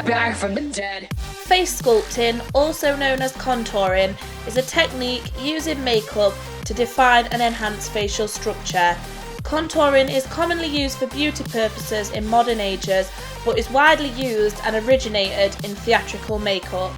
back from the dead. Face sculpting, also known as contouring, is a technique using makeup to define and enhance facial structure. Contouring is commonly used for beauty purposes in modern ages, but is widely used and originated in theatrical makeup.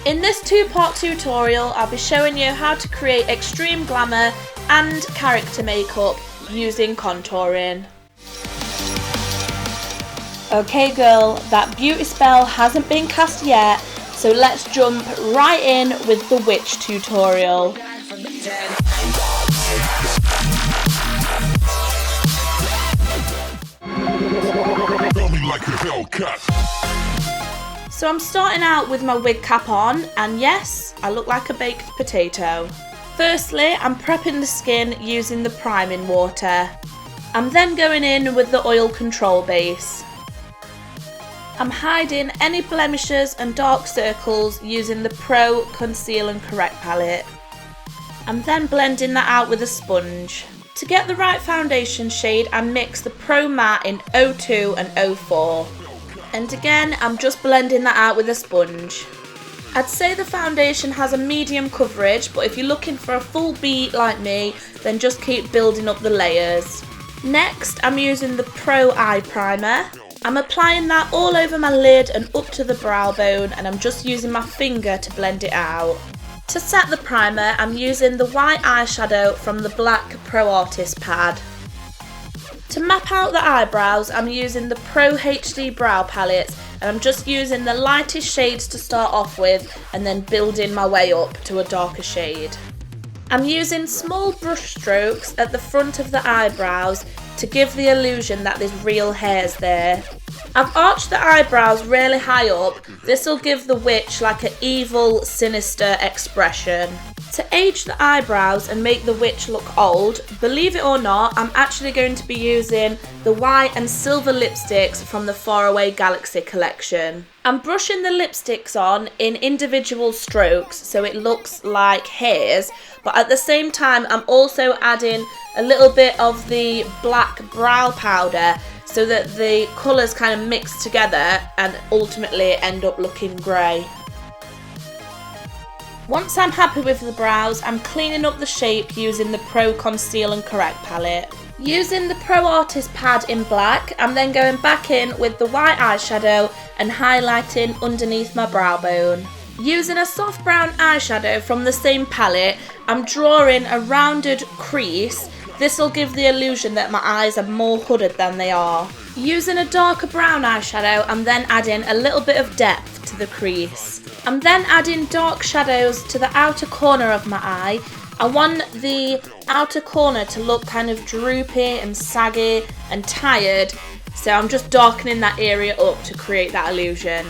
In this two-part tutorial, I'll be showing you how to create extreme glamour and character makeup using contouring. Okay girl, that beauty spell hasn't been cast yet, so let's jump right in with the witch tutorial. So I'm starting out with my wig cap on, and yes, I look like a baked potato. Firstly, I'm prepping the skin using the priming water. I'm then going in with the oil control base. I'm hiding any blemishes and dark circles using the Pro Conceal and Correct palette. I'm then blending that out with a sponge. To get the right foundation shade, I mix the Pro Matte in 02 and 04. And again, I'm just blending that out with a sponge. I'd say the foundation has a medium coverage, but if you're looking for a full beat like me, then just keep building up the layers. Next, I'm using the Pro Eye Primer. I'm applying that all over my lid and up to the brow bone, and I'm just using my finger to blend it out. To set the primer, I'm using the white eyeshadow from the black Pro Artist pad. To map out the eyebrows, I'm using the Pro HD brow palette, and I'm just using the lightest shades to start off with and then building my way up to a darker shade. I'm using small brush strokes at the front of the eyebrows to give the illusion that there's real hairs there. I've arched the eyebrows really high up. This will give the witch like an evil, sinister expression. To age the eyebrows and make the witch look old, believe it or not, I'm actually going to be using the white and silver lipsticks from the Faraway Galaxy collection. I'm brushing the lipsticks on in individual strokes so it looks like hairs, but at the same time I'm also adding a little bit of the black brow powder so that the colours kind of mix together and ultimately end up looking grey. Once I'm happy with the brows, I'm cleaning up the shape using the Pro Conceal and Correct palette. Using the Pro Artist pad in black, I'm then going back in with the white eyeshadow and highlighting underneath my brow bone. Using a soft brown eyeshadow from the same palette, I'm drawing a rounded crease. This will give the illusion that my eyes are more hooded than they are. Using a darker brown eyeshadow, I'm then adding a little bit of depth to the crease. I'm then adding dark shadows to the outer corner of my eye. I want the outer corner to look kind of droopy and saggy and tired, so I'm just darkening that area up to create that illusion.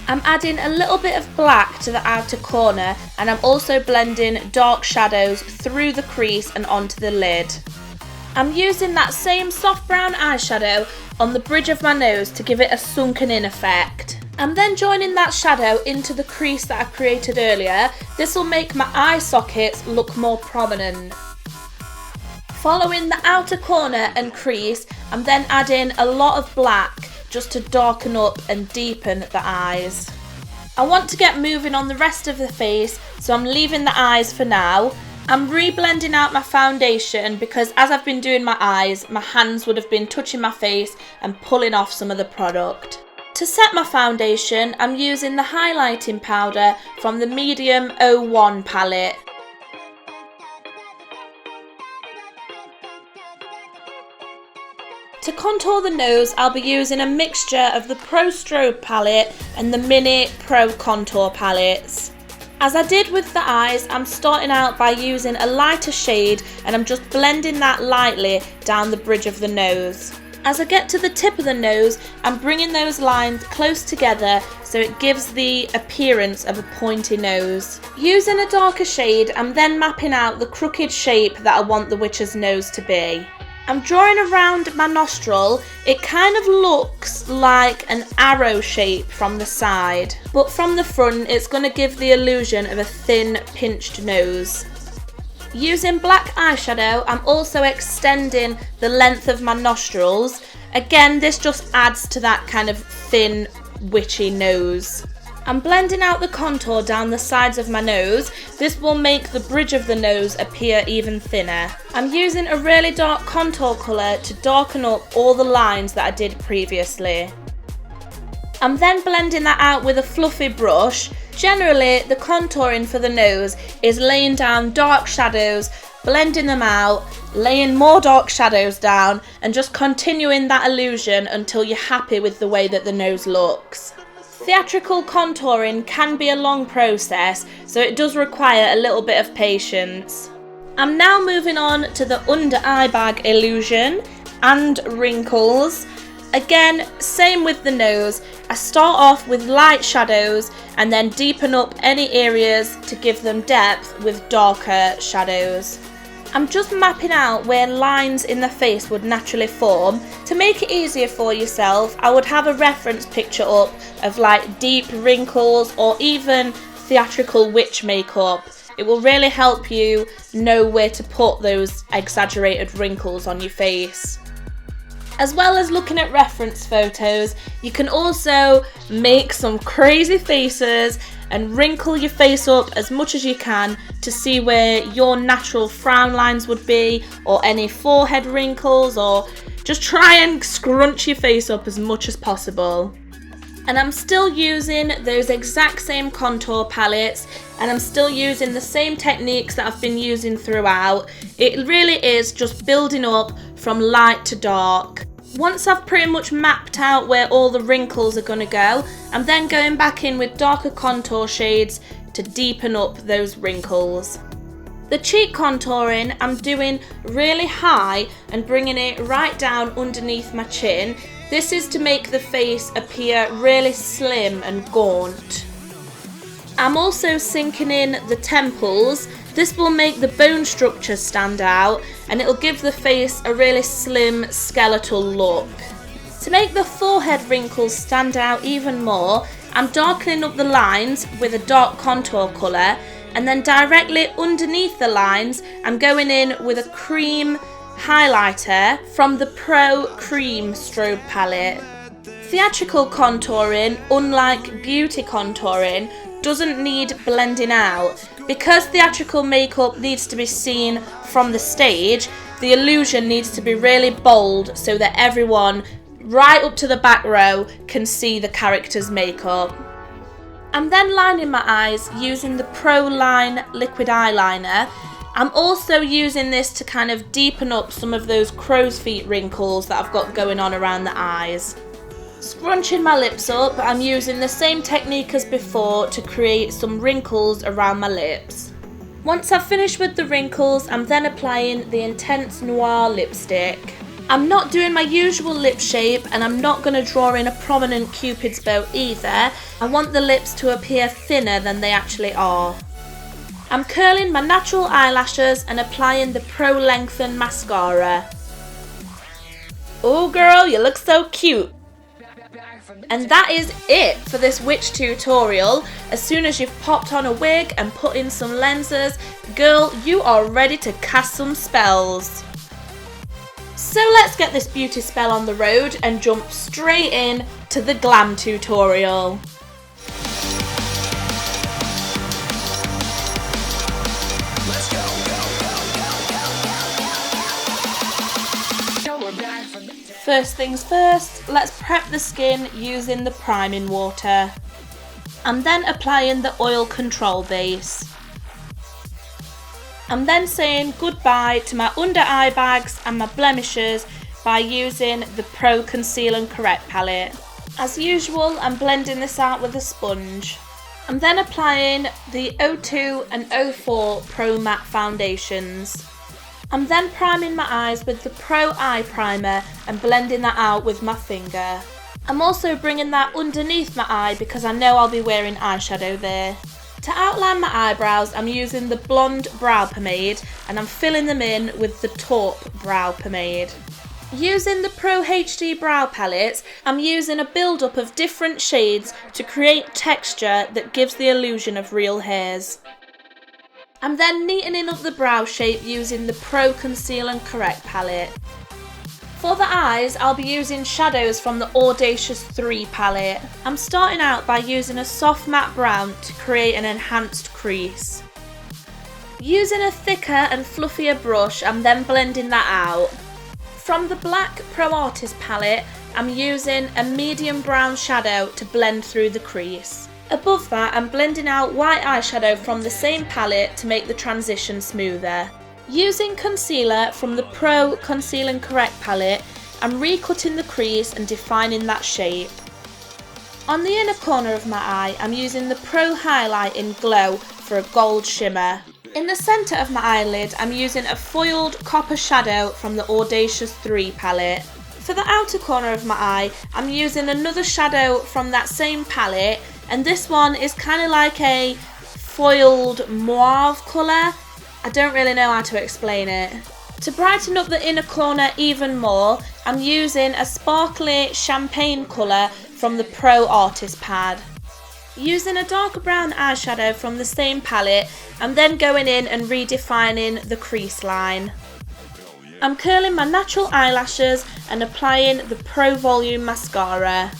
I'm adding a little bit of black to the outer corner, and I'm also blending dark shadows through the crease and onto the lid. I'm using that same soft brown eyeshadow on the bridge of my nose to give it a sunken in effect. I'm then joining that shadow into the crease that I created earlier. This will make my eye sockets look more prominent. Following the outer corner and crease, I'm then adding a lot of black just to darken up and deepen the eyes. I want to get moving on the rest of the face, so I'm leaving the eyes for now. I'm re-blending out my foundation because as I've been doing my eyes, my hands would have been touching my face and pulling off some of the product. To set my foundation, I'm using the highlighting powder from the Medium 01 palette. To contour the nose, I'll be using a mixture of the Pro Strobe palette and the Mini Pro Contour palettes. As I did with the eyes, I'm starting out by using a lighter shade and I'm just blending that lightly down the bridge of the nose. As I get to the tip of the nose, I'm bringing those lines close together so it gives the appearance of a pointy nose. Using a darker shade, I'm then mapping out the crooked shape that I want the witch's nose to be. I'm drawing around my nostril. It kind of looks like an arrow shape from the side, but from the front it's going to give the illusion of a thin, pinched nose. Using black eyeshadow, I'm also extending the length of my nostrils. Again, this just adds to that kind of thin witchy nose. I'm blending out the contour down the sides of my nose. This will make the bridge of the nose appear even thinner. I'm using a really dark contour colour to darken up all the lines that I did previously. I'm then blending that out with a fluffy brush. Generally, the contouring for the nose is laying down dark shadows, blending them out, laying more dark shadows down, and just continuing that illusion until you're happy with the way that the nose looks. Theatrical contouring can be a long process, so it does require a little bit of patience. I'm now moving on to the under eye bag illusion and wrinkles. Again, same with the nose. I start off with light shadows and then deepen up any areas to give them depth with darker shadows. I'm just mapping out where lines in the face would naturally form. To make it easier for yourself, I would have a reference picture up of like deep wrinkles or even theatrical witch makeup. It will really help you know where to put those exaggerated wrinkles on your face. As well as looking at reference photos, you can also make some crazy faces and wrinkle your face up as much as you can to see where your natural frown lines would be, or any forehead wrinkles, or just try and scrunch your face up as much as possible. And I'm still using those exact same contour palettes, and I'm still using the same techniques that I've been using throughout. It really is just building up from light to dark. Once I've pretty much mapped out where all the wrinkles are going to go, I'm then going back in with darker contour shades to deepen up those wrinkles. The cheek contouring, I'm doing really high and bringing it right down underneath my chin. This is to make the face appear really slim and gaunt. I'm also sinking in the temples. This will make the bone structure stand out and it'll give the face a really slim skeletal look. To make the forehead wrinkles stand out even more, I'm darkening up the lines with a dark contour colour, and then directly underneath the lines I'm going in with a cream highlighter from the Pro Cream Strobe palette. Theatrical contouring, unlike beauty contouring, doesn't need blending out. Because theatrical makeup needs to be seen from the stage, the illusion needs to be really bold so that everyone right up to the back row can see the character's makeup. I'm then lining my eyes using the Pro Line liquid eyeliner. I'm also using this to kind of deepen up some of those crow's feet wrinkles that I've got going on around the eyes. Scrunching my lips up, I'm using the same technique as before to create some wrinkles around my lips. Once I've finished with the wrinkles, I'm then applying the Intense Noir lipstick. I'm not doing my usual lip shape and I'm not going to draw in a prominent cupid's bow either. I want the lips to appear thinner than they actually are. I'm curling my natural eyelashes and applying the Pro Lengthen mascara. Oh girl, you look so cute! And that is it for this witch tutorial. As soon as you've popped on a wig and put in some lenses, girl, you are ready to cast some spells. So let's get this beauty spell on the road and jump straight in to the Glam tutorial. First things first, let's prep the skin using the priming water. I'm then applying the oil control base. I'm then saying goodbye to my under eye bags and my blemishes by using the Pro Conceal and Correct palette. As usual, I'm blending this out with a sponge. I'm then applying the 02 and 04 Pro Matte foundations. I'm then priming my eyes with the Pro Eye Primer and blending that out with my finger. I'm also bringing that underneath my eye because I know I'll be wearing eyeshadow there. To outline my eyebrows, I'm using the Blonde Brow Pomade and I'm filling them in with the Taupe Brow Pomade. Using the Pro HD Brow Palettes, I'm using a build-up of different shades to create texture that gives the illusion of real hairs. I'm then neatening up the brow shape using the Pro Conceal and Correct palette. For the eyes, I'll be using shadows from the Audacious 3 palette. I'm starting out by using a soft matte brown to create an enhanced crease. Using a thicker and fluffier brush, I'm then blending that out. From the Black Pro Artist palette, I'm using a medium brown shadow to blend through the crease. Above that, I'm blending out white eyeshadow from the same palette to make the transition smoother. Using concealer from the Pro Conceal and Correct palette, I'm recutting the crease and defining that shape. On the inner corner of my eye, I'm using the Pro Highlight in Glow for a gold shimmer. In the centre of my eyelid, I'm using a foiled copper shadow from the Audacious 3 palette. For the outer corner of my eye, I'm using another shadow from that same palette, and this one is kind of like a foiled mauve colour. I don't really know how to explain it. To brighten up the inner corner even more, I'm using a sparkly champagne colour from the Pro Artist pad. Using a darker brown eyeshadow from the same palette, I'm then going in and redefining the crease line. I'm curling my natural eyelashes and applying the Pro Volume mascara.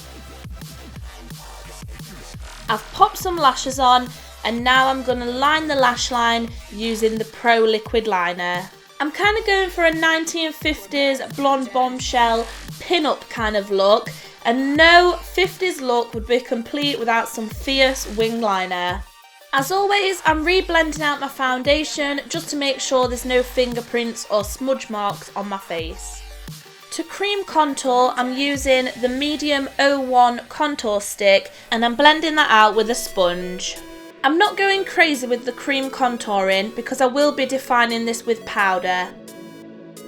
I've popped some lashes on, and now I'm going to line the lash line using the Pro Liquid Liner. I'm kind of going for a 1950s blonde bombshell pin-up kind of look, and no 50s look would be complete without some fierce wing liner. As always, I'm re-blending out my foundation just to make sure there's no fingerprints or smudge marks on my face. To cream contour, I'm using the medium 01 contour stick, and I'm blending that out with a sponge. I'm not going crazy with the cream contouring because I will be defining this with powder.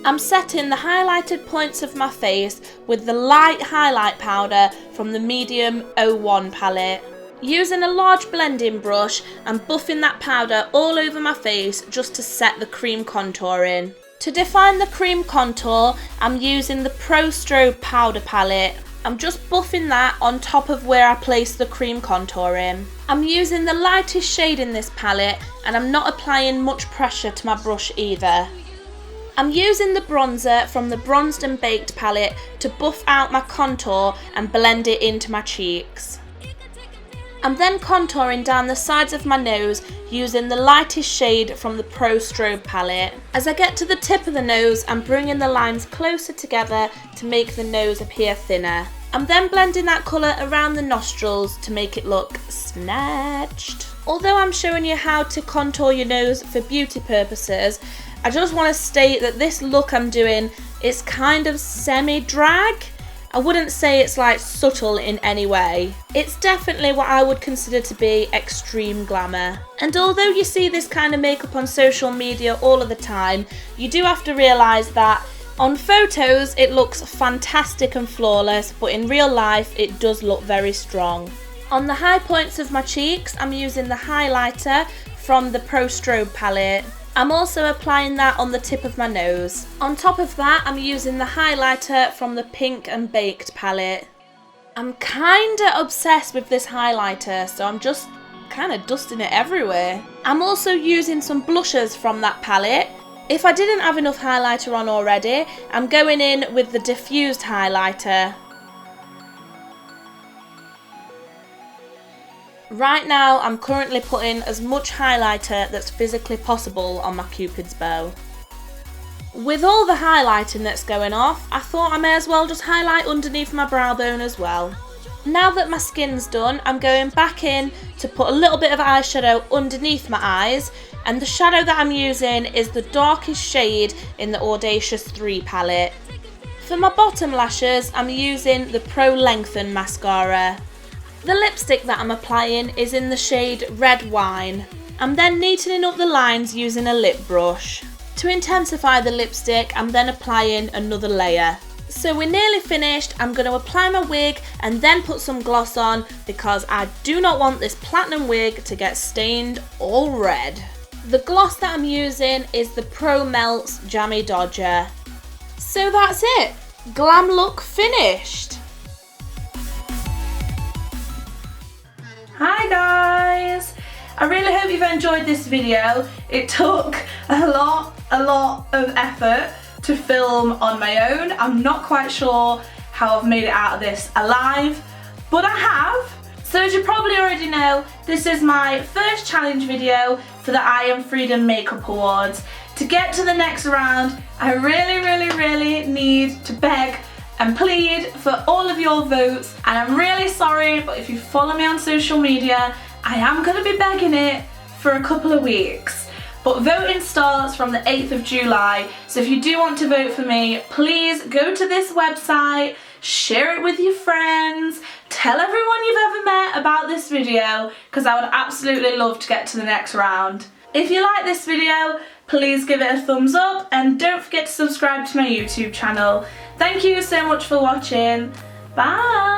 I'm setting the highlighted points of my face with the light highlight powder from the medium 01 palette. Using a large blending brush, I'm buffing that powder all over my face just to set the cream contour in. To define the cream contour, I'm using the Pro Strobe powder palette. I'm just buffing that on top of where I place the cream contour in. I'm using the lightest shade in this palette, and I'm not applying much pressure to my brush either. I'm using the bronzer from the Bronzed and Baked palette to buff out my contour and blend it into my cheeks. I'm then contouring down the sides of my nose using the lightest shade from the Pro Strobe palette. As I get to the tip of the nose, I'm bringing the lines closer together to make the nose appear thinner. I'm then blending that colour around the nostrils to make it look snatched. Although I'm showing you how to contour your nose for beauty purposes, I just want to state that this look I'm doing is kind of semi-drag. I wouldn't say it's like subtle in any way. It's definitely what I would consider to be extreme glamour. And although you see this kind of makeup on social media all of the time, you do have to realise that on photos it looks fantastic and flawless, but in real life it does look very strong. On the high points of my cheeks, I'm using the highlighter from the Pro Strobe palette. I'm also applying that on the tip of my nose. On top of that, I'm using the highlighter from the Pink and Baked palette. I'm kinda obsessed with this highlighter, so I'm just kinda dusting it everywhere. I'm also using some blushes from that palette. If I didn't have enough highlighter on already, I'm going in with the diffused highlighter. Right now, I'm currently putting as much highlighter that's physically possible on my Cupid's bow. With all the highlighting that's going off, I thought I may as well just highlight underneath my brow bone as well. Now that my skin's done, I'm going back in to put a little bit of eyeshadow underneath my eyes, and the shadow that I'm using is the darkest shade in the Audacious 3 palette. For my bottom lashes, I'm using the Pro Lengthen mascara. The lipstick that I'm applying is in the shade Red Wine. I'm then neatening up the lines using a lip brush. To intensify the lipstick, I'm then applying another layer. So we're nearly finished. I'm going to apply my wig and then put some gloss on because I do not want this platinum wig to get stained all red. The gloss that I'm using is the Pro Melts Jammy Dodger. So that's it. Glam look finished. Hi guys! I really hope you've enjoyed this video. It took a lot of effort to film on my own. I'm not quite sure how I've made it out of this alive, but I have. So as you probably already know, this is my first challenge video for the IAMFREEDOM Makeup Awards. To get to the next round, I really need to beg and plead for all of your votes, and I'm really sorry, but if you follow me on social media, I am going to be begging it for a couple of weeks. But voting starts from the 8th of July, so if you do want to vote for me, please go to this website, share it with your friends, tell everyone you've ever met about this video, because I would absolutely love to get to the next round. If you like this video, please give it a thumbs up and don't forget to subscribe to my YouTube channel. Thank you so much for watching. Bye!